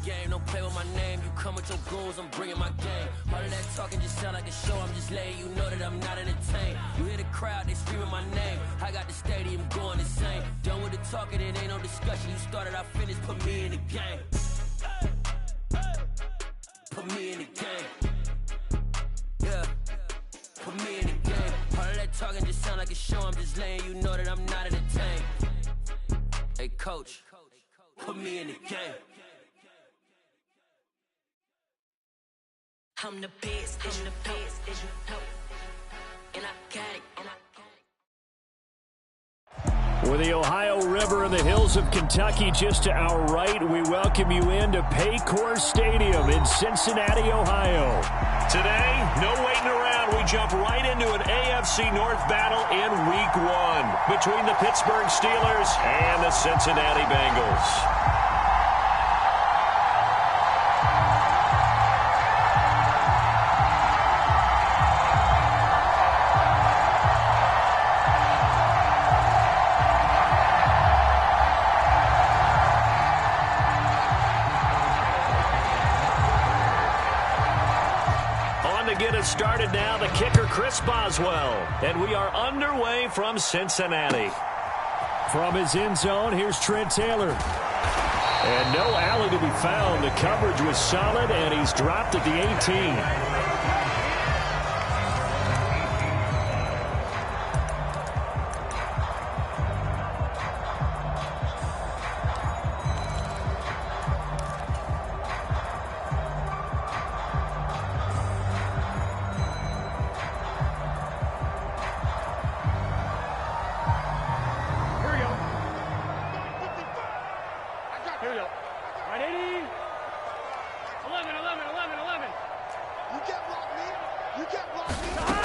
game. Don't play with my name. You come with your goons, I'm bringing my game. All of that talking just sound like a show. I'm just letting you know that I'm not entertained. You hear the crowd, they screaming my name. I got the stadium going insane. Done with the talking, it ain't no discussion. You started, I finished, put me in the game. Put me in the game. Yeah. Put me in the game. All of that talking just sound like a show. I'm just letting you know that I'm not entertained. Hey, coach, put me in the game. I'm the best, I'm the best, as you know. And I got it, and I got it. With the Ohio River and the hills of Kentucky just to our right, we welcome you into Paycor Stadium in Cincinnati, Ohio. Today, no waiting around. We jump right into an AFC North battle in Week 1 between the Pittsburgh Steelers and the Cincinnati Bengals. Get us started now, the kicker Chris Boswell, and we are underway from Cincinnati. From his end zone, here's Trent Taylor. And no alley to be found. The coverage was solid, and he's dropped at the 18.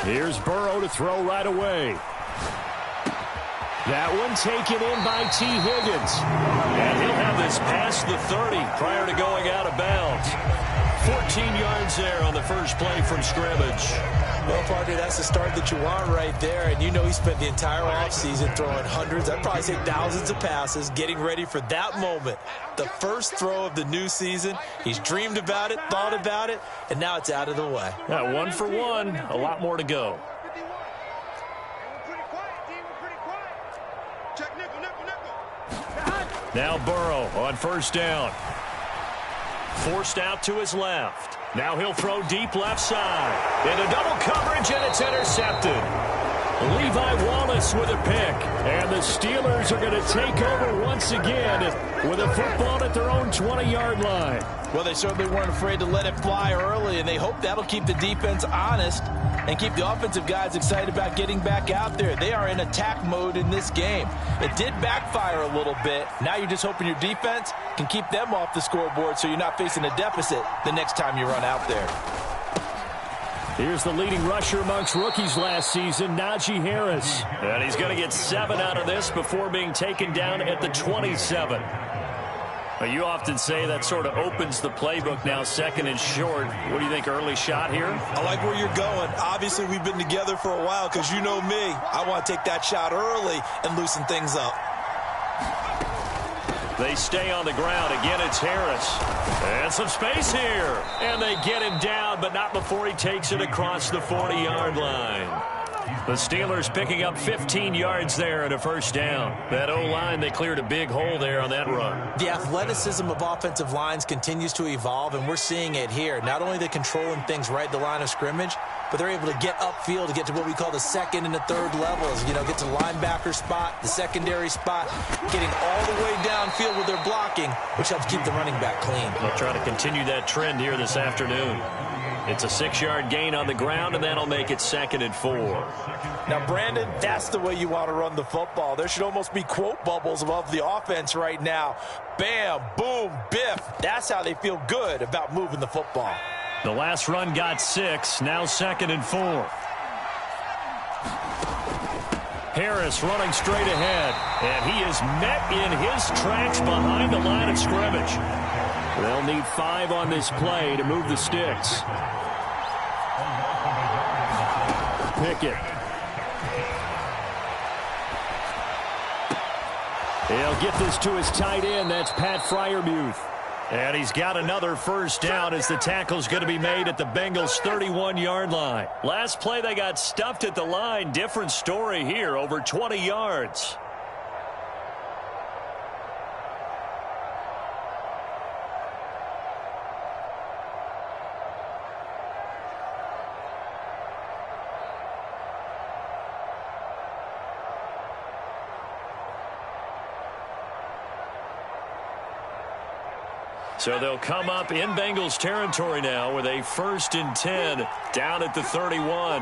Here's Burrow to throw right away. That one taken in by T. Higgins. And he'll have this past the 30 prior to going out of bounds. 14 yards there on the first play from scrimmage. Well, partner, that's the start that you want right there. And you know he spent the entire offseason throwing hundreds, I'd probably say thousands of passes, getting ready for that moment. The first throw of the new season. He's dreamed about it, thought about it, and now it's out of the way. Yeah, 1 for 1, a lot more to go. Now Burrow on first down. Forced out to his left. Now he'll throw deep left side. Into double coverage, and it's intercepted. Levi Wallace with a pick. And the Steelers are going to take over once again with a football at their own 20-yard line. Well, they certainly weren't afraid to let it fly early, and they hope that'll keep the defense honest and keep the offensive guys excited about getting back out there. They are in attack mode in this game. It did backfire a little bit. Now you're just hoping your defense can keep them off the scoreboard so you're not facing a deficit the next time you run out there. Here's the leading rusher amongst rookies last season, Najee Harris. And he's going to get 7 out of this before being taken down at the 27. You often say that sort of opens the playbook now, second and short. What do you think, early shot here? I like where you're going. Obviously, we've been together for a while because you know me. I want to take that shot early and loosen things up. They stay on the ground. Again, it's Harris. And some space here. And they get him down, but not before he takes it across the 40-yard line. The Steelers picking up 15 yards there and a first down. That O-line, they cleared a big hole there on that run. The athleticism of offensive lines continues to evolve, and we're seeing it here. Not only the controlling things right at the line of scrimmage, but they're able to get upfield to get to what we call the second and the third levels. You know, get to the linebacker spot, the secondary spot, getting all the way downfield with their blocking, which helps keep the running back clean. They'll try to continue that trend here this afternoon. It's a 6-yard gain on the ground, and that'll make it 2nd and 4. Now, Brandon, that's the way you want to run the football. There should almost be quote bubbles above the offense right now. Bam, boom, biff. That's how they feel good about moving the football. The last run got 6, now 2nd and 4. Harris running straight ahead, and he is met in his tracks behind the line of scrimmage. They'll need 5 on this play to move the sticks. Pickett. He'll get this to his tight end. That's Pat Freiermuth. And he's got another first down as the tackle's going to be made at the Bengals' 31-yard line. Last play, they got stuffed at the line. Different story here, over 20 yards. So they'll come up in Bengals territory now with a 1st and 10 down at the 31.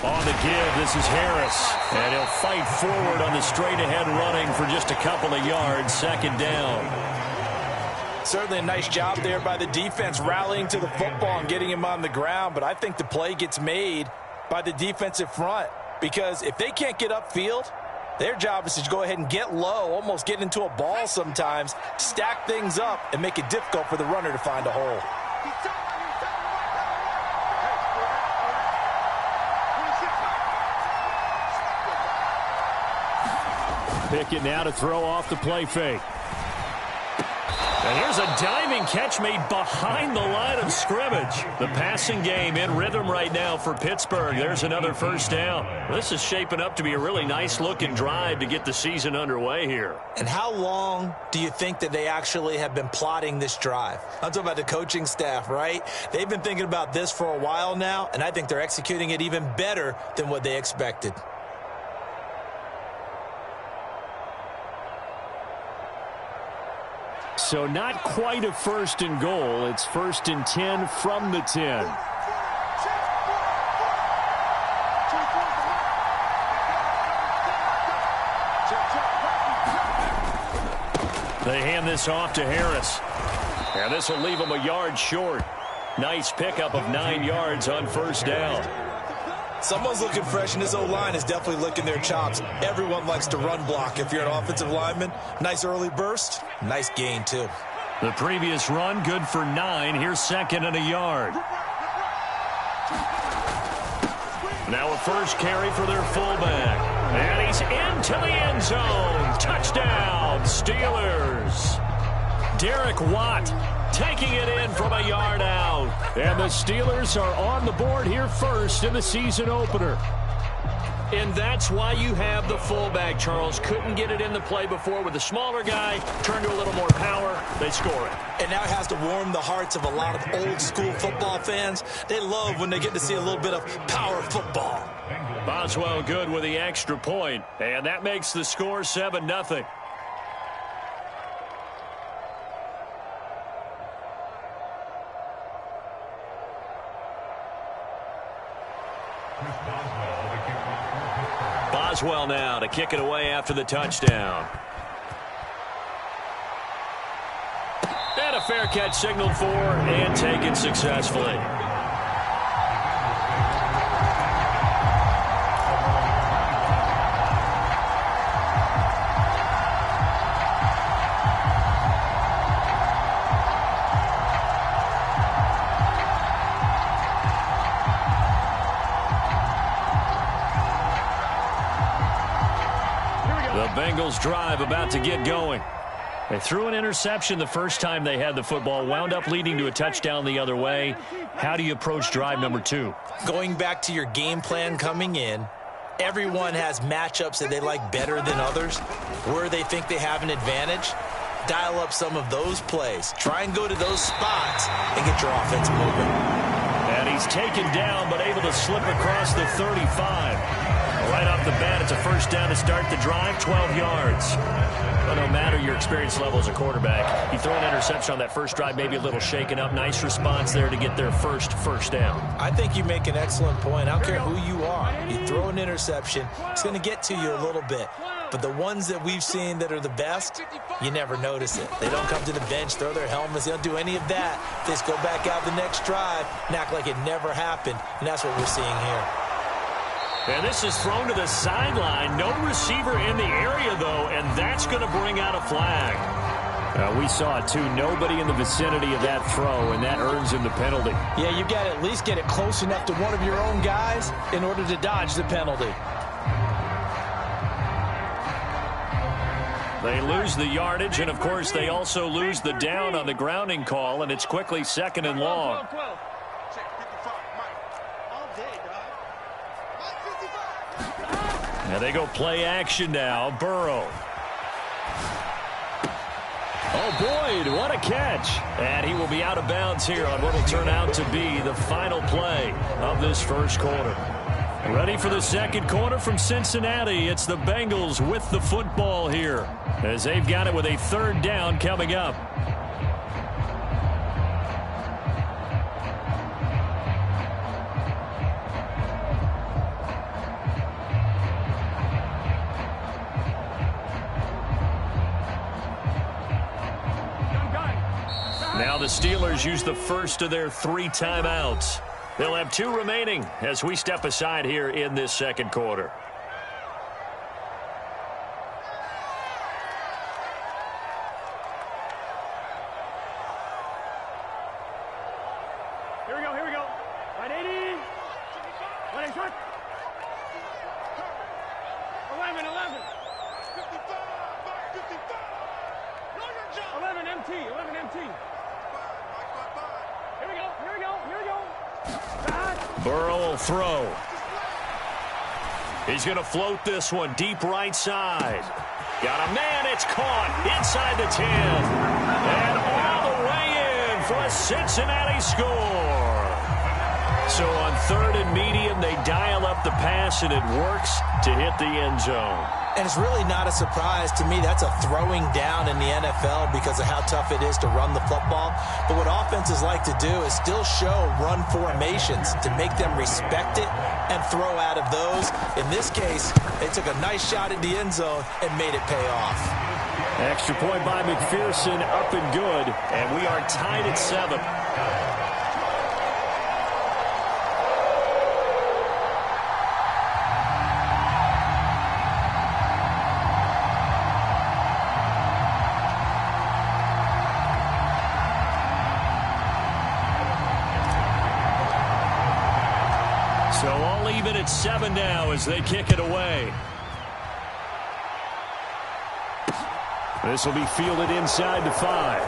On the give, this is Harris. And he'll fight forward on the straight-ahead running for just a couple of yards. 2nd down. Certainly a nice job there by the defense rallying to the football and getting him on the ground. But I think the play gets made by the defensive front. Because if they can't get upfield, their job is to go ahead and get low, almost get into a ball sometimes, stack things up, and make it difficult for the runner to find a hole. Pickett now to throw off the play fake. And here's a diving catch made behind the line of scrimmage. The passing game in rhythm right now for Pittsburgh. There's another first down. This is shaping up to be a really nice-looking drive to get the season underway here. And how long do you think that they actually have been plotting this drive? I'm talking about the coaching staff, right? They've been thinking about this for a while now, and I think they're executing it even better than what they expected. So not quite a 1st and goal. It's 1st and 10 from the 10. They hand this off to Harris. And this will leave him a yard short. Nice pickup of 9 yards on 1st down. Someone's looking fresh, and this O-line is definitely licking their chops. Everyone likes to run block. If you're an offensive lineman, nice early burst, nice gain, too. The previous run, good for 9. Here's 2nd and a yard. Now a first carry for their fullback. And he's into the end zone. Touchdown, Steelers. Derek Watt taking it in from a yard out. And the Steelers are on the board here first in the season opener. And that's why you have the fullback, Charles. Couldn't get it in the play before with the smaller guy. Turned to a little more power. They score it. And now it has to warm the hearts of a lot of old-school football fans. They love when they get to see a little bit of power football. Boswell good with the extra point. And that makes the score 7-0. Boswell now to kick it away after the touchdown. And a fair catch signaled for and taken successfully. Bengals drive about to get going. They threw an interception the first time they had the football, wound up leading to a touchdown the other way. How do you approach drive number 2? Going back to your game plan coming in, everyone has matchups that they like better than others. Where they think they have an advantage, dial up some of those plays. Try and go to those spots and get your offense moving. And he's taken down but able to slip across the 35. Right off the bat, it's a first down to start the drive, 12 yards. Well, no matter your experience level as a quarterback, you throw an interception on that first drive, maybe a little shaken up. Nice response there to get their first down. I think you make an excellent point. I don't care who you are. You throw an interception, it's going to get to you a little bit. But the ones that we've seen that are the best, you never notice it. They don't come to the bench, throw their helmets. They don't do any of that. They just go back out the next drive and act like it never happened. And that's what we're seeing here. And this is thrown to the sideline. No receiver in the area, though, and that's going to bring out a flag. We saw it, too. Nobody in the vicinity of that throw, and that earns him the penalty. Yeah, you've got to at least get it close enough to one of your own guys in order to dodge the penalty. They lose the yardage, and, of course, they also lose the down on the grounding call, and it's quickly 2nd and long. And they go play action now. Burrow. Oh, Boyd, what a catch. And he will be out of bounds here on what will turn out to be the final play of this first quarter. Ready for the second quarter from Cincinnati. It's the Bengals with the football here as they've got it with a 3rd down coming up. Now the Steelers use the first of their 3 timeouts. They'll have 2 remaining as we step aside here in this second quarter. Here we go. 180. 180. 11. 11 MT. 11 MT. Here we go. Burrow will throw. He's going to float this one deep right side. Got a man. It's caught inside the 10. And all the way in for a Cincinnati score. So on 3rd and medium, they dial up the pass, and it works to hit the end zone. And it's really not a surprise to me. That's a throwing down in the NFL because of how tough it is to run the football. But what offenses like to do is still show run formations to make them respect it and throw out of those. In this case, they took a nice shot at the end zone and made it pay off. Extra point by McPherson, up and good. And we are tied at 7. So all even at 7 now as they kick it away. This will be fielded inside the 5.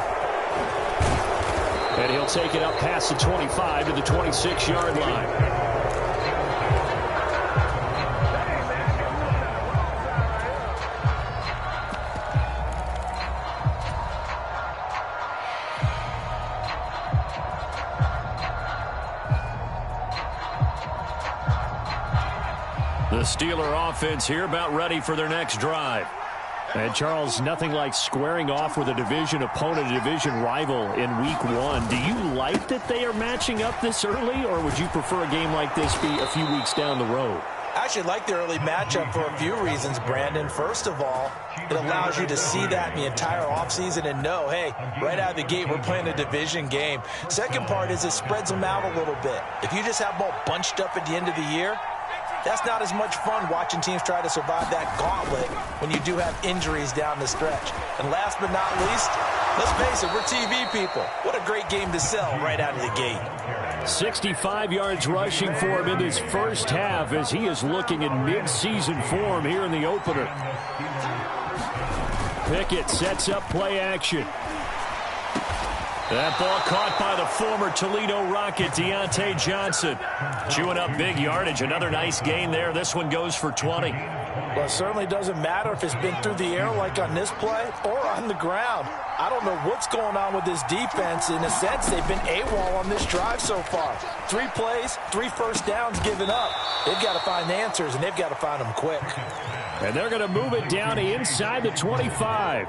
And he'll take it up past the 25 to the 26-yard line. The Steeler offense here about ready for their next drive. And, Charles, nothing like squaring off with a division opponent, a division rival in week 1. Do you like that they are matching up this early, or would you prefer a game like this be a few weeks down the road? I actually like the early matchup for a few reasons, Brandon. First of all, it allows you to see that in the entire offseason and know, hey, right out of the gate, we're playing a division game. Second part is it spreads them out a little bit. If you just have them all bunched up at the end of the year, that's not as much fun watching teams try to survive that gauntlet when you do have injuries down the stretch. And last but not least, let's face it, we're TV people. What a great game to sell right out of the gate. 65 yards rushing for him in this first half as he is looking in mid-season form here in the opener. Pickett sets up play action. That ball caught by the former Toledo Rocket, Deontay Johnson. Chewing up big yardage. Another nice gain there. This one goes for 20. Well, it certainly doesn't matter if it's been through the air like on this play or on the ground. I don't know what's going on with this defense. In a sense, they've been AWOL on this drive so far. 3 plays, 3 first downs given up. They've got to find answers, and they've got to find them quick. And they're going to move it down inside the 25.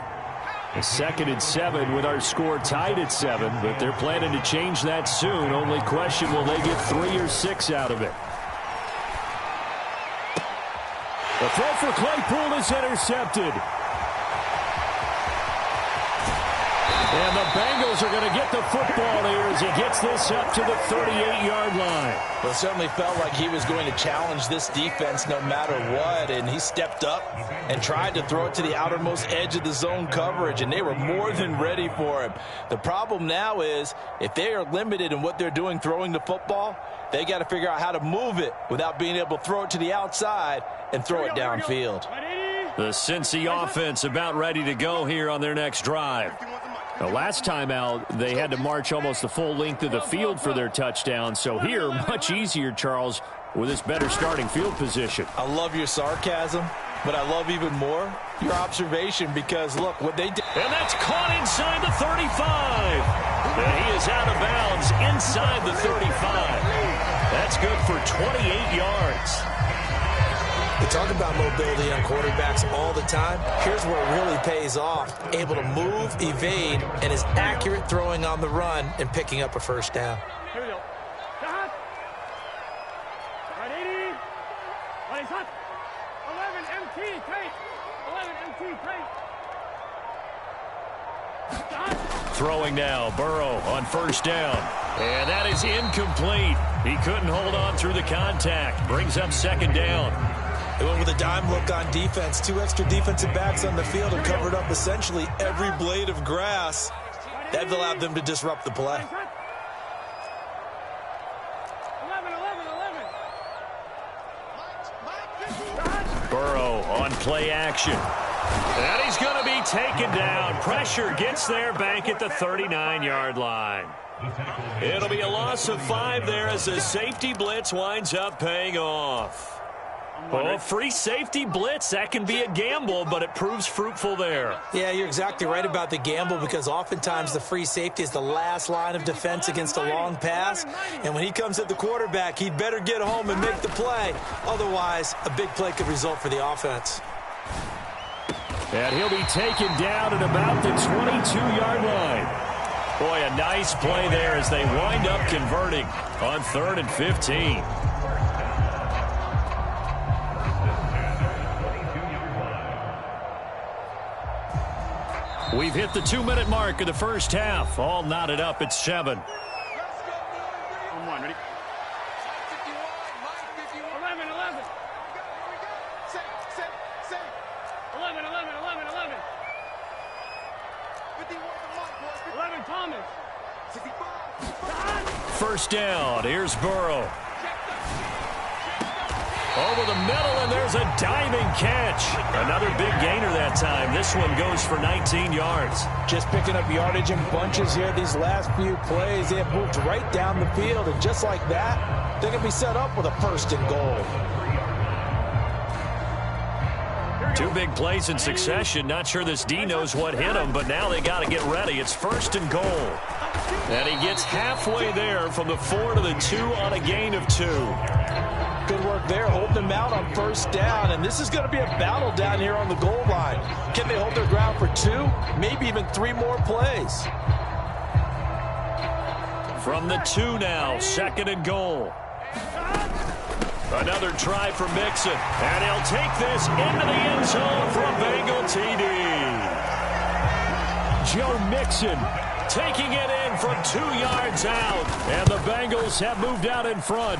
A 2nd and 7 with our score tied at 7, but they're planning to change that soon. Only question, will they get 3 or 6 out of it? The throw for Claypool is intercepted. And the Bengals are going to get the football here as he gets this up to the 38-yard line. Well, it certainly felt like he was going to challenge this defense no matter what, and he stepped up and tried to throw it to the outermost edge of the zone coverage, and they were more than ready for him. The problem now is if they are limited in what they're doing throwing the football, they got to figure out how to move it without being able to throw it to the outside and throw it downfield. The Cincy offense about ready to go here on their next drive. The last time out, they had to march almost the full length of the field for their touchdown. So here, much easier, Charles, with this better starting field position. I love your sarcasm, but I love even more your observation because, look, what they did. And that's caught inside the 35. And he is out of bounds inside the 35. That's good for 28 yards. We talk about mobility on quarterbacks all the time. Here's where it really pays off. Able to move, evade, and is accurate throwing on the run and picking up a first down. Here we go. Shot. Right 80. Right shot. 11 MT tight. 11 MT tight. Shot. Throwing now, Burrow on first down. And that is incomplete. He couldn't hold on through the contact. Brings up second down. They went with a dime look on defense. 2 extra defensive backs on the field and covered up essentially every blade of grass. That allowed them to disrupt the play. 11. Burrow on play action. And he's going to be taken down. Pressure gets there back at the 39-yard line. It'll be a loss of 5 there as the safety blitz winds up paying off. Oh, free safety blitz, that can be a gamble, but it proves fruitful there. Yeah, you're exactly right about the gamble because oftentimes the free safety is the last line of defense against a long pass. And when he comes at the quarterback, he'd better get home and make the play. Otherwise, a big play could result for the offense. And he'll be taken down at about the 22-yard line. Boy, a nice play there as they wind up converting on 3rd and 15. We've hit the 2-minute mark of the first half. All knotted up at 7. On one, ready? 11. 11. 11 Thomas. First down. Here's Burrow. Over the middle, and there's a diving catch. Another big gainer that time. This one goes for 19 yards. Just picking up yardage in bunches here these last few plays. They have moved right down the field, and just like that, they're going to be set up with a 1st and goal. 2 big plays in succession. Not sure this D knows what hit him, but now they got to get ready. It's 1st and goal. And he gets halfway there from the 4 to the 2 on a gain of 2. Good work there, holding them out on 1st down, and this is going to be a battle down here on the goal line. Can they hold their ground for 2, maybe even 3 more plays? From the 2 now, 2nd and goal. Another try for Mixon, and he'll take this into the end zone from Bengal TD. Joe Mixon taking it in from 2 yards out, and the Bengals have moved out in front.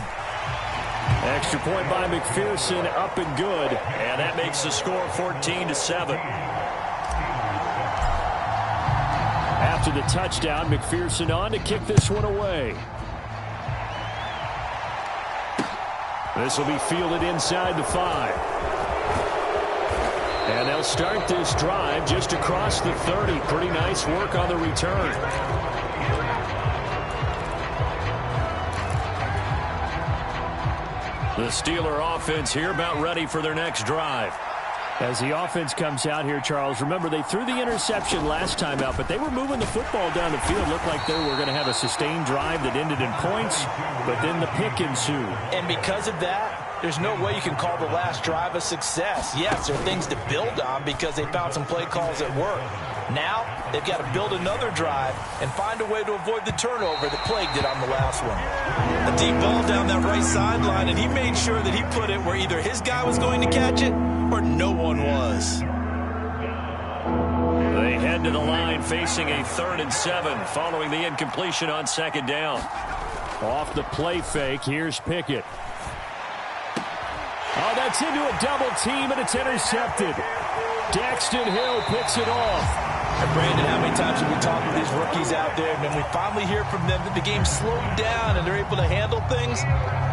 Extra point by McPherson, up and good, and that makes the score 14-7. After the touchdown, McPherson on to kick this one away. This will be fielded inside the 5. And they'll start this drive just across the 30. Pretty nice work on the return. The Steeler offense here about ready for their next drive. As the offense comes out here, Charles, remember they threw the interception last time out, but they were moving the football down the field. Looked like they were going to have a sustained drive that ended in points, but then the pick ensued. And because of that, there's no way you can call the last drive a success. Yes, there are things to build on because they found some play calls that work. Now, they've got to build another drive and find a way to avoid the turnover that plagued it on the last one. A deep ball down that right sideline, and he made sure that he put it where either his guy was going to catch it or no one was. They head to the line facing a 3rd and 7 following the incompletion on 2nd down. Off the play fake, here's Pickett. Oh, that's into a double team, and it's intercepted. Daxton Hill picks it off. And Brandon, how many times have we talked with these rookies out there, and then we finally hear from them that the game slowed down and they're able to handle things?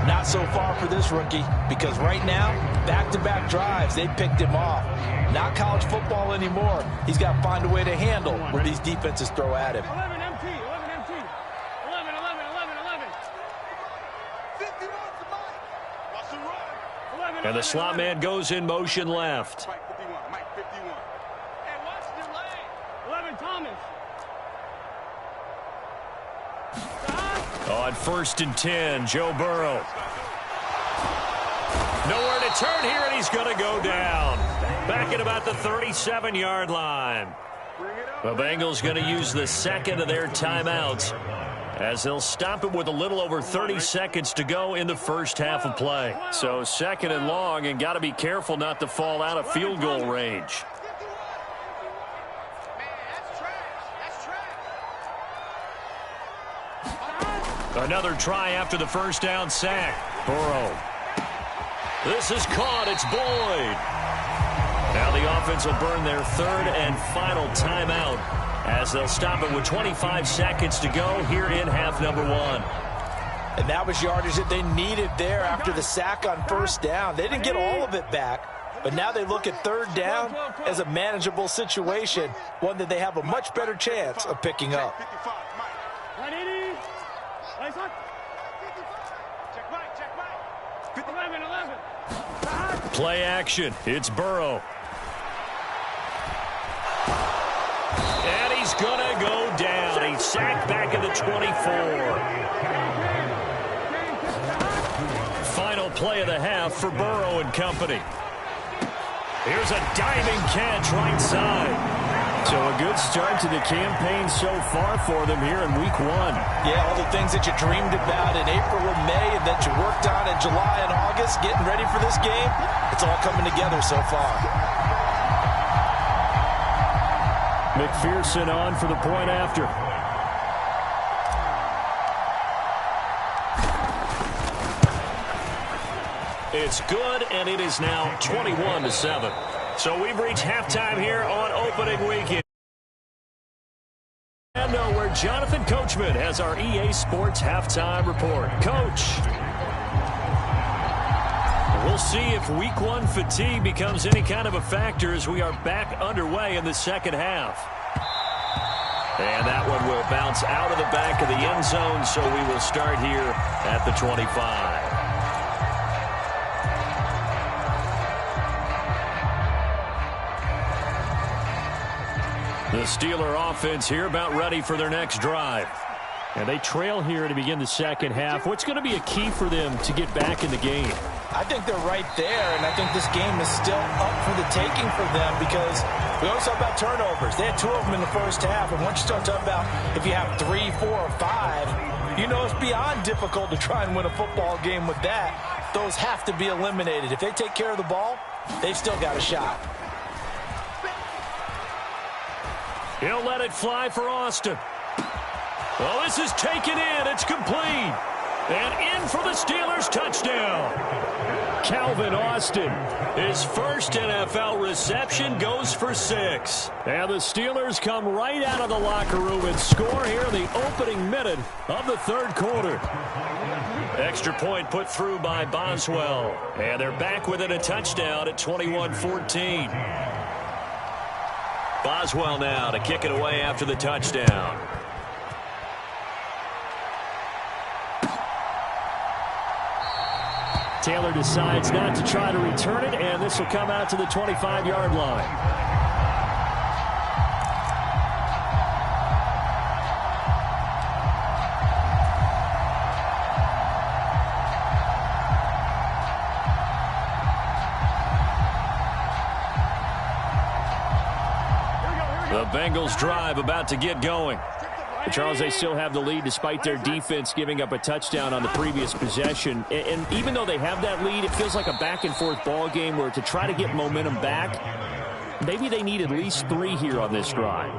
Not so far for this rookie, because right now, back-to-back drives, they picked him off. Not college football anymore. He's got to find a way to handle what these defenses throw at him. 11 MT, 11 MT. 11, 11, 11, 11. 11, And the slot man goes in motion left. Mike 51, Mike 51. Hey, watch the lane. 11 Thomas. On 1st and 10, Joe Burrow. Nowhere to turn here, and he's going to go down. Back at about the 37-yard line. The Bengals going to use the second of their timeouts as they'll stop it with a little over 30 seconds to go in the first half of play. So 2nd and long, and got to be careful not to fall out of field goal range. Another try after the first down sack. Burrow. This is caught. It's Boyd. Now the offense will burn their 3rd and final timeout as they'll stop it with 25 seconds to go here in half number 1. And that was yardage that they needed there after the sack on 1st down. They didn't get all of it back, but now they look at 3rd down as a manageable situation, one that they have a much better chance of picking up. 180. Check 11, 11. Play action. It's Burrow. And he's going to go down. He's sacked back at the 24. Final play of the half for Burrow and company. Here's a diving catch right side. So a good start to the campaign so far for them here in week 1. Yeah, all the things that you dreamed about in April and May and that you worked on in July and August, getting ready for this game, it's all coming together so far. McPherson on for the point after. It's good, and it is now 21-7. So we've reached halftime here on opening weekend. And where Jonathan Coachman has our EA Sports halftime report. Coach. We'll see if week 1 fatigue becomes any kind of a factor as we are back underway in the second half. And that one will bounce out of the back of the end zone, so we will start here at the 25. The Steeler offense here about ready for their next drive. And they trail here to begin the second half. What's going to be a key for them to get back in the game? I think they're right there, and I think this game is still up for the taking for them because we always talk about turnovers. They had 2 of them in the first half, and once you start talking about if you have 3, 4, or 5, you know it's beyond difficult to try and win a football game with that. Those have to be eliminated. If they take care of the ball, they've still got a shot. He'll let it fly for Austin. Well, this is taken in. It's complete. And in for the Steelers touchdown. Calvin Austin, his first NFL reception, goes for 6. And the Steelers come right out of the locker room and score here in the opening minute of the 3rd quarter. Extra point put through by Boswell. And they're back within a touchdown at 21-14. Boswell now to kick it away after the touchdown. Taylor decides not to try to return it, and this will come out to the 25-yard line. The Bengals drive about to get going. Charles, they still have the lead despite their defense giving up a touchdown on the previous possession. And even though they have that lead, it feels like a back-and-forth ball game where to try to get momentum back, maybe they need at least 3 here on this drive.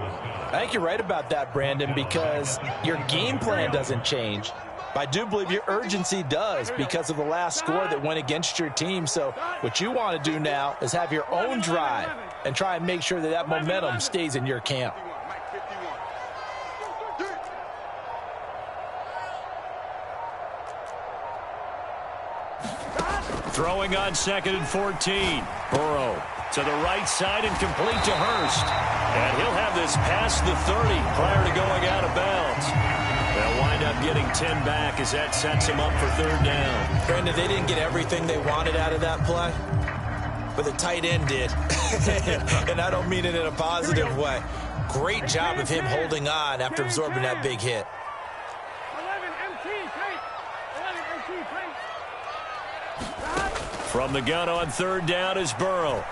I think you're right about that, Brandon, because your game plan doesn't change. But I do believe your urgency does because of the last score that went against your team. So what you want to do now is have your own drive and try and make sure that that momentum stays in your camp. Throwing on 2nd and 14. Burrow to the right side and complete to Hurst. And he'll have this past the 30 prior to going out of bounds. They'll wind up getting 10 back as that sets them up for 3rd down. Brandon, they didn't get everything they wanted out of that play, but the tight end did. And I don't mean it in a positive way. Great job of him holding on after absorbing that big hit. 11 MT, tight. 11 MT, tight. From the gun on 3rd down is Burrow.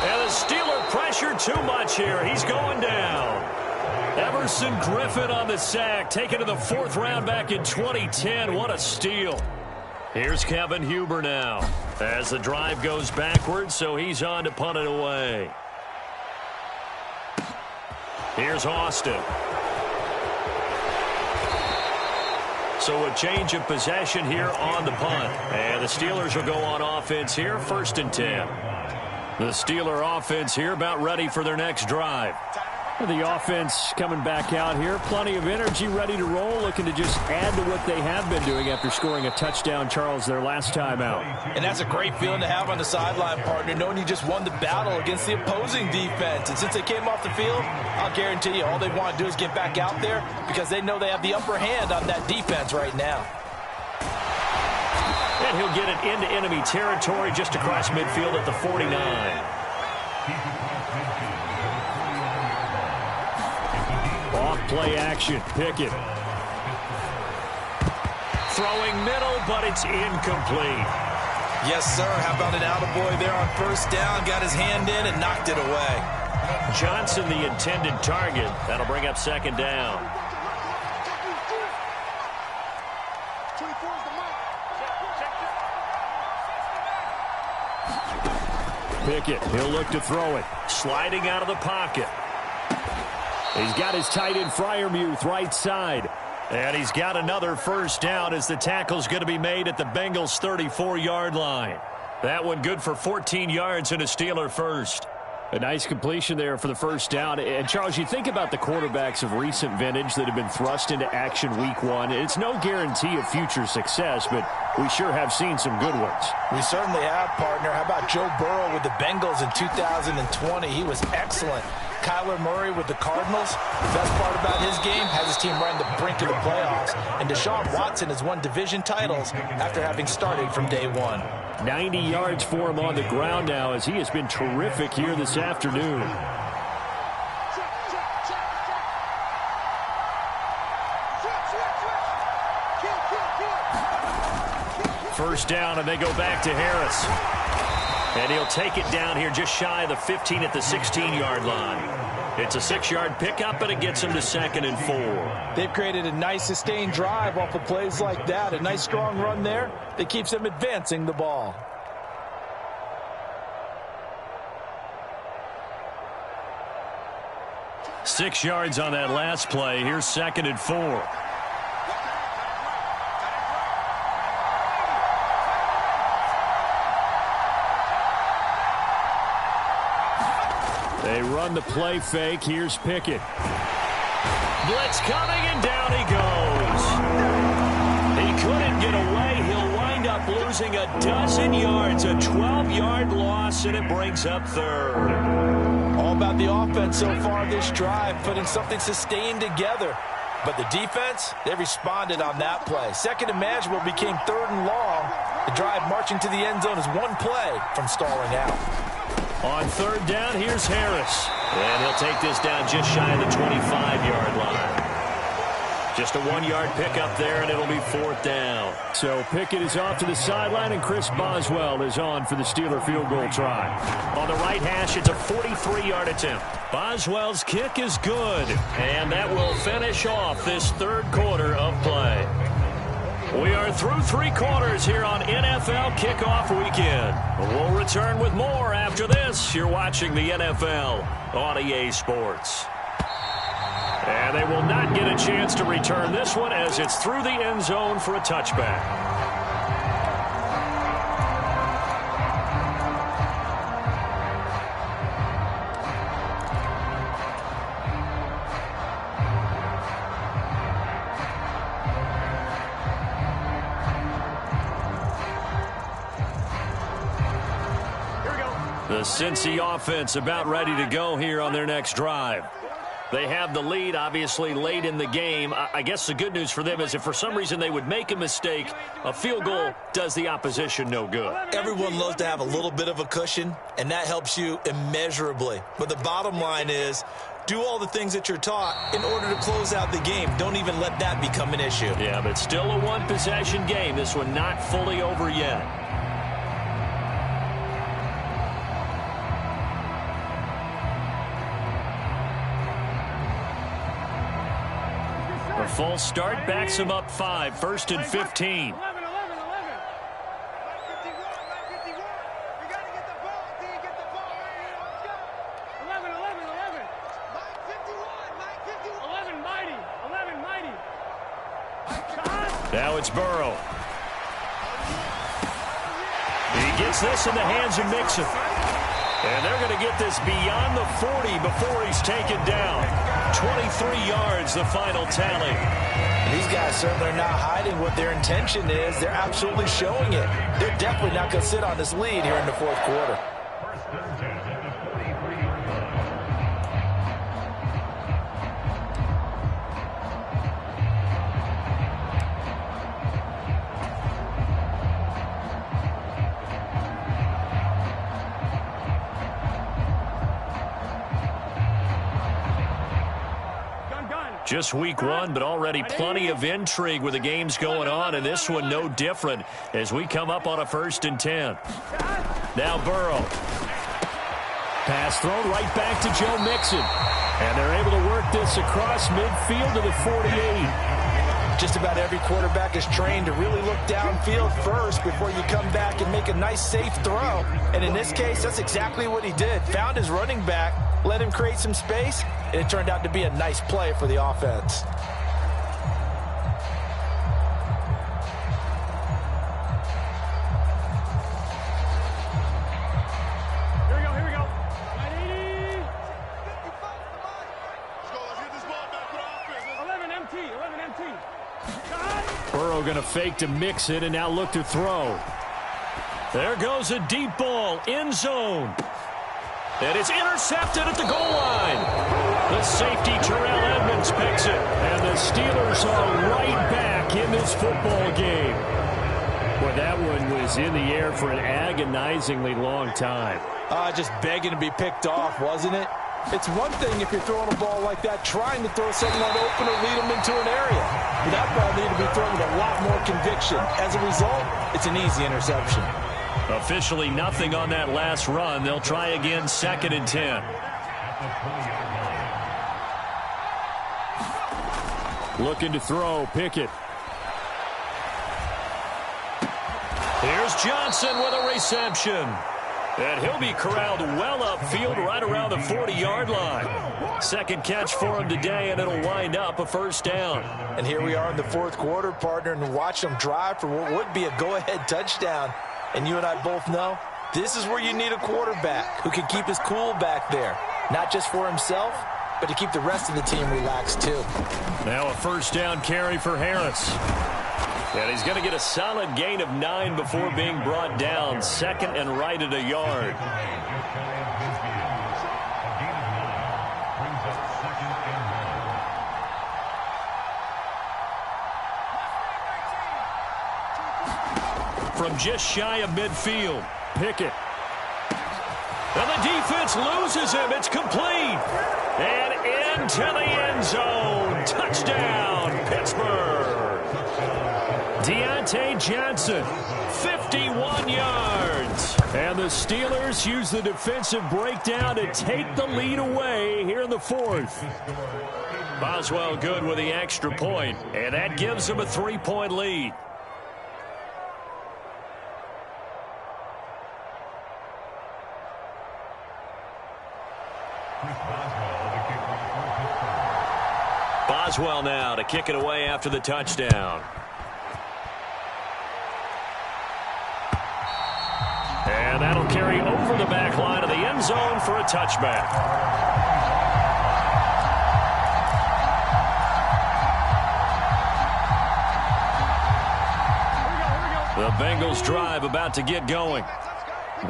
And the Steeler pressure too much here. He's going down. Everson Griffin on the sack, taken to the 4th round back in 2010. What a steal. Here's Kevin Huber now as the drive goes backwards, so he's on to punt it away. Here's Austin. So a change of possession here on the punt. And the Steelers will go on offense here, 1st and 10. The Steeler offense here about ready for their next drive. The offense coming back out here. Plenty of energy, ready to roll, looking to just add to what they have been doing after scoring a touchdown, Charles, their last time out. And that's a great feeling to have on the sideline, partner, knowing you just won the battle against the opposing defense. And since they came off the field, I'll guarantee you all they want to do is get back out there because they know they have the upper hand on that defense right now. And he'll get it into enemy territory just across midfield at the 49. Play action. Pickett. Throwing middle, but it's incomplete. Yes, sir. How about an attaboy there on 1st down? Got his hand in and knocked it away. Johnson, the intended target. That'll bring up 2nd down. Pickett. He'll look to throw it. Sliding out of the pocket. He's got his tight end Freiermuth right side. And he's got another 1st down as the tackle's going to be made at the Bengals' 34-yard line. That one good for 14 yards and a Steeler first. A nice completion there for the 1st down. And, Charles, you think about the quarterbacks of recent vintage that have been thrust into action week 1. It's no guarantee of future success, but we sure have seen some good ones. We certainly have, partner. How about Joe Burrow with the Bengals in 2020? He was excellent. Kyler Murray with the Cardinals. The best part about his game has his team right on the brink of the playoffs. And Deshaun Watson has won division titles after having started from day 1. 90 yards for him on the ground now as he has been terrific here this afternoon. First down, and they go back to Harris. And he'll take it down here just shy of the 15 at the 16-yard line. It's a 6-yard pickup, and it gets him to 2nd and 4. They've created a nice sustained drive off of plays like that. A nice strong run there that keeps them advancing the ball. Six yards on that last play. Here's 2nd and 4. They run the play fake. Here's Pickett. Blitz coming, and down he goes. He couldn't get away. He'll wind up losing a dozen yards, a 12-yard loss, and it brings up 3rd. All about the offense so far this drive, putting something sustained together. But the defense, they responded on that play. 2nd and manageable became 3rd and long. The drive marching to the end zone is one play from stalling out. On 3rd down, here's Harris. And he'll take this down just shy of the 25-yard line. Just a 1-yard pickup there, and it'll be 4th down. So Pickett is off to the sideline, and Chris Boswell is on for the Steeler field goal try. On the right hash, it's a 43-yard attempt. Boswell's kick is good, and that will finish off this 3rd quarter of play. We are through 3 quarters here on NFL Kickoff Weekend. We'll return with more after this. You're watching the NFL on EA Sports. And they will not get a chance to return this one as it's through the end zone for a touchback. The Cincy offense about ready to go here on their next drive. They have the lead, obviously, late in the game. I guess the good news for them is if for some reason they would make a mistake, a field goal does the opposition no good. Everyone loves to have a little bit of a cushion, and that helps you immeasurably. But the bottom line is, do all the things that you're taught in order to close out the game. Don't even let that become an issue. Yeah, but still a one-possession game. This one not fully over yet. A false start backs him up 5, 1st and 15. 11. Now it's Burrow. He gets this in the hands of Mixon. And they're going to get this beyond the 40 before he's taken down. 23 yards, the final tally. These guys certainly are not hiding what their intention is. They're absolutely showing it. They're definitely not going to sit on this lead here in the fourth quarter. Just week one, but already plenty of intrigue with the games going on, and this one no different as we come up on a 1st and 10. Now Burrow. Pass thrown right back to Joe Mixon. And they're able to work this across midfield to the 48. Just about every quarterback is trained to really look downfield first before you come back and make a nice, safe throw. And in this case, that's exactly what he did. Found his running back, let him create some space, and it turned out to be a nice play for the offense. Here we go. 11 MT. Burrow going to fake to Mixon and now look to throw. There goes a deep ball, end zone. And it's intercepted at the goal line. The safety, Terrell Edmonds, picks it. And the Steelers are right back in this football game. Boy, that one was in the air for an agonizingly long time. Just begging to be picked off, wasn't it? It's one thing if you're throwing a ball like that, trying to throw someone open or lead them into an area. But that ball needed to be thrown with a lot more conviction. As a result, it's an easy interception. Officially nothing on that last run. They'll try again, 2nd and 10. Looking to throw, Pickett. Here's Johnson with a reception. And he'll be corralled well upfield right around the 40-yard line. Second catch for him today, and it'll wind up a 1st down. And here we are in the fourth quarter, partner, and watch them drive for what would be a go-ahead touchdown. And you and I both know this is where you need a quarterback who can keep his cool back there. Not just for himself, but to keep the rest of the team relaxed too. Now a 1st down carry for Harris. And he's going to get a solid gain of 9 before being brought down. 2nd and right at a yard. From just shy of midfield, Pickett. And the defense loses him. It's complete. And into the end zone. Touchdown, Pittsburgh. Deontay Johnson, 51 yards. And the Steelers use the defensive breakdown to take the lead away here in the 4th. Boswell good with the extra point, and that gives them a 3-point lead. Boswell now to kick it away after the touchdown. And that'll carry over the back line of the end zone for a touchback. The Bengals drive about to get going.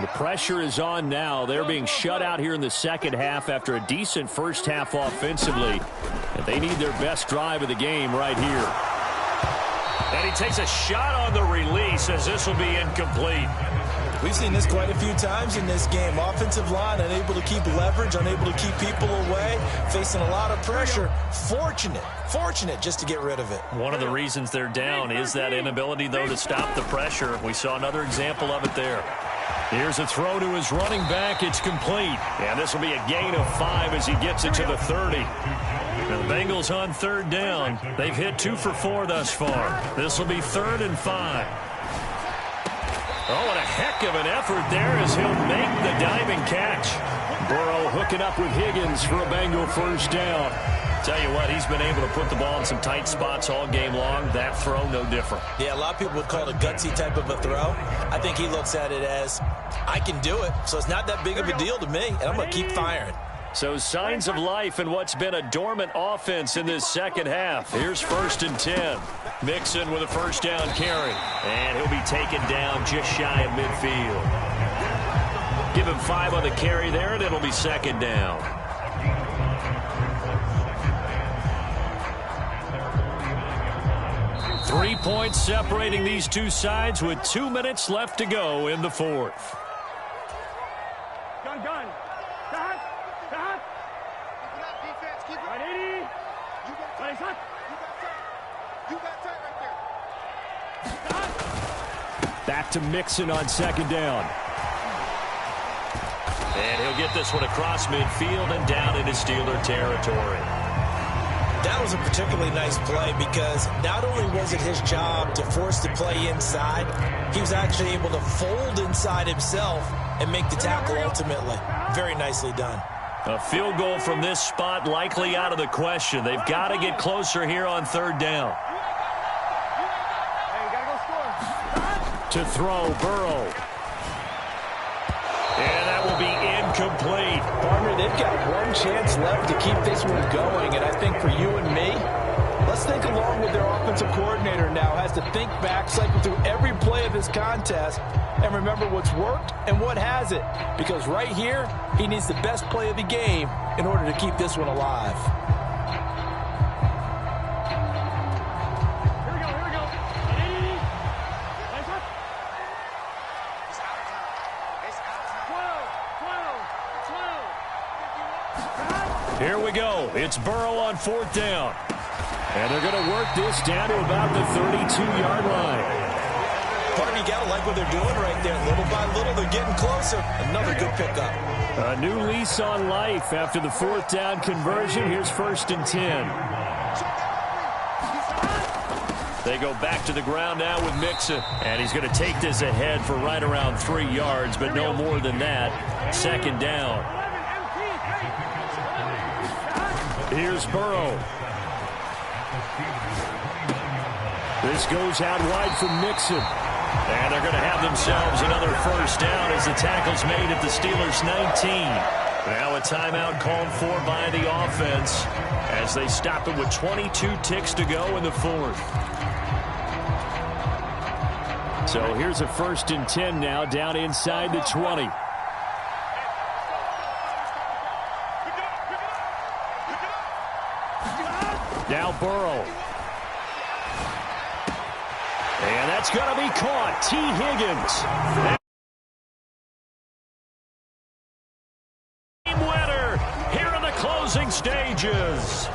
The pressure is on now. They're being shut out here in the second half after a decent first half offensively. And they need their best drive of the game right here. And he takes a shot on the release as this will be incomplete. We've seen this quite a few times in this game. Offensive line unable to keep leverage, unable to keep people away, facing a lot of pressure. Fortunate just to get rid of it. One of the reasons they're down is that inability, though, to stop the pressure. We saw another example of it there. Here's a throw to his running back. It's complete. And this will be a gain of 5 as he gets it to the 30. And the Bengals on third down. They've hit 2 for 4 thus far. This will be 3rd and 5. Oh, what a heck of an effort there as he'll make the diving catch. Burrow hooking up with Higgins for a Bengal first down. Tell you what, he's been able to put the ball in some tight spots all game long. That throw, no different. Yeah, a lot of people would call it a gutsy type of a throw. I think he looks at it as, I can do it, so it's not that big of a deal to me, and I'm going to keep firing. So signs of life in what's been a dormant offense in this second half. Here's 1st and 10. Mixon with a first down carry. And he'll be taken down just shy of midfield. Give him 5 on the carry there, and it'll be 2nd down. Three points separating these two sides with 2 minutes left to go in the 4th. Gun. Stop. Defense, keep it. 180. You got tight right there. Back to Mixon on 2nd down. And he'll get this one across midfield and down into Steeler territory. That was a particularly nice play because not only was it his job to force the play inside, he was actually able to fold inside himself and make the tackle ultimately. Very nicely done. A field goal from this spot likely out of the question. They've got to get closer here on 3rd down. Hey, you gotta go score. To throw, Burrow. And that will be incomplete. Partner, they've got one chance left to keep this one going, and I think for you and me, let's think along with their offensive coordinator now. Has to think back, cycle through every play of this contest, and remember what's worked and what hasn't. Because right here, he needs the best play of the game in order to keep this one alive. Here we go. 180. Nice up. 12. Here we go. It's Burrow on 4th down. And they're going to work this down to about the 32-yard line. Partner, you got to like what they're doing right there. Little by little, they're getting closer. Another good pickup. A new lease on life after the 4th down conversion. Here's 1st and 10. They go back to the ground now with Mixon. And he's going to take this ahead for right around 3 yards, but no more than that. 2nd down. Here's Burrow. This goes out wide from Mixon. And they're going to have themselves another first down as the tackle's made at the Steelers' 19. Now a timeout called for by the offense as they stop it with 22 ticks to go in the 4th. So here's a 1st and 10 now down inside the 20. Now Burrow. And that's going to be caught. T. Higgins. Game winner here in the closing stages.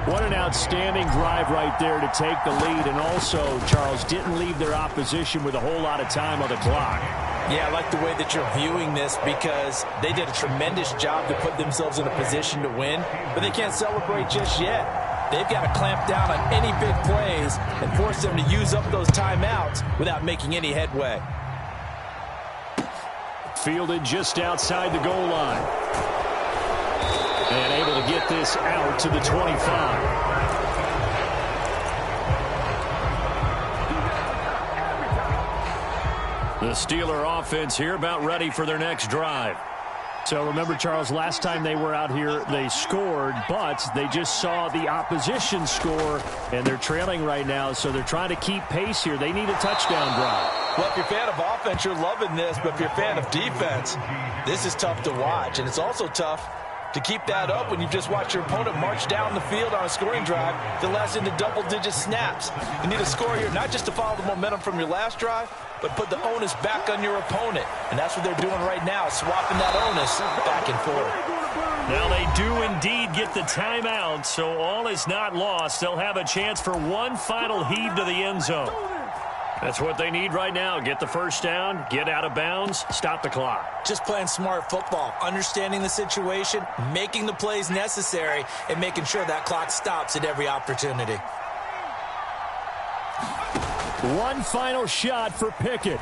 What an outstanding drive right there to take the lead. And also, Charles, didn't leave their opposition with a whole lot of time on the clock. Yeah, I like the way that you're viewing this because they did a tremendous job to put themselves in a position to win, but they can't celebrate just yet. They've got to clamp down on any big plays and force them to use up those timeouts without making any headway. Fielded just outside the goal line. And able to get this out to the 25. The Steeler offense here about ready for their next drive. So remember, Charles, last time they were out here, they scored, but they just saw the opposition score, and they're trailing right now, so they're trying to keep pace here. They need a touchdown drive. Well, if you're a fan of offense, you're loving this, but if you're a fan of defense, this is tough to watch, and it's also tough to keep that up when you've just watched your opponent march down the field on a scoring drive that lasts into double-digit snaps. You need a score here, not just to follow the momentum from your last drive, but put the onus back on your opponent. And that's what they're doing right now, swapping that onus back and forth. Now they do indeed get the timeout, so all is not lost. They'll have a chance for one final heave to the end zone. That's what they need right now. Get the first down, get out of bounds, stop the clock. Just playing smart football, understanding the situation, making the plays necessary, and making sure that clock stops at every opportunity. One final shot for Pickett.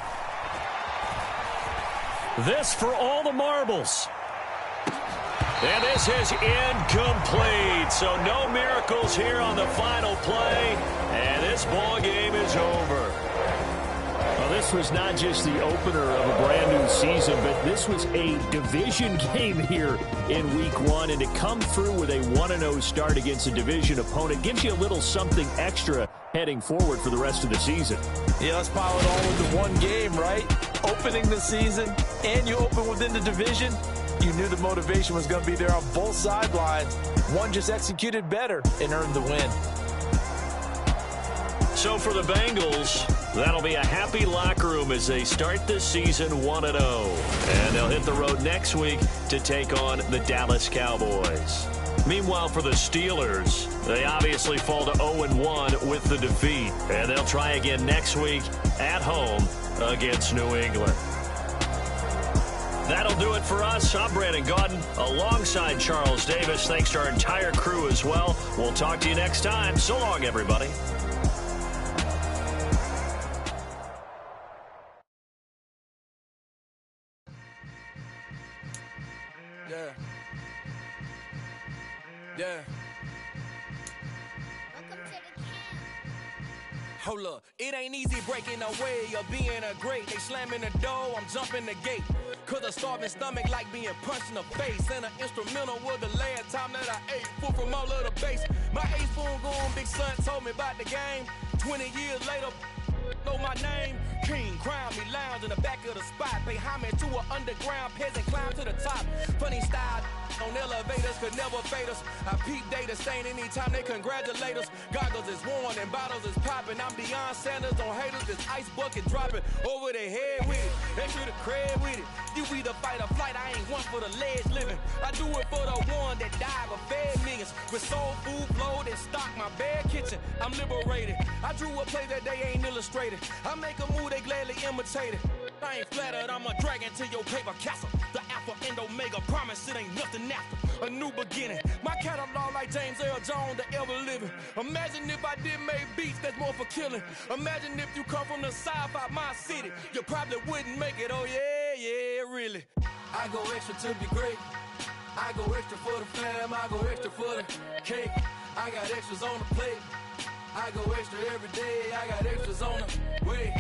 This for all the marbles. And this is incomplete. So no miracles here on the final play. And this ball game is over. Well, this was not just the opener of a brand new season, but this was a division game here in week 1. And to come through with a 1-0 start against a division opponent gives you a little something extra heading forward for the rest of the season. Yeah, let's pile it all into one game, right? Opening the season, and you open within the division. You knew the motivation was going to be there on both sidelines. One just executed better and earned the win. So for the Bengals, that'll be a happy locker room as they start this season 1-0. And they'll hit the road next week to take on the Dallas Cowboys. Meanwhile, for the Steelers, they obviously fall to 0-1 with the defeat. And they'll try again next week at home against New England. That'll do it for us. I'm Brandon Gaudin alongside Charles Davis. Thanks to our entire crew as well. We'll talk to you next time. So long, everybody. Yeah. Hold up, it ain't easy breaking away or being a great. They slamming the door, I'm jumping the gate. Cause a starving stomach like being punched in the face. And an instrumental was the last time that I ate. Full from all of the bass. My A-spoon going, big son told me about the game. 20 years later, know my name. King, crown me, lounge in the back of the spot. Pay homage to an underground peasant, climb to the top. Funny style on elevators could never fade us. I peep data stain anytime they congratulate us. Goggles is worn and bottles is popping. I'm Deion Sanders on haters, this ice bucket dropping over their head with it. Extra the cred with it. You either fight or flight, I ain't one for the ledge living. I do it for the one that died but fed millions. With soul food flowed and stocked my bare kitchen. I'm liberated. I drew a play that they ain't illustrated. I make a move, they gladly imitate it. I ain't flattered, I'm a dragon to your paper castle. The Alpha and Omega promise it ain't nothing after. A new beginning. My catalog like James Earl Jones, the ever living. Imagine if I did make beats that's more for killing. Imagine if you come from the south out my city. You probably wouldn't make it, oh yeah, really. I go extra to be great. I go extra for the fam, I go extra for the cake. I got extras on the plate. I go extra every day, I got extras on the way.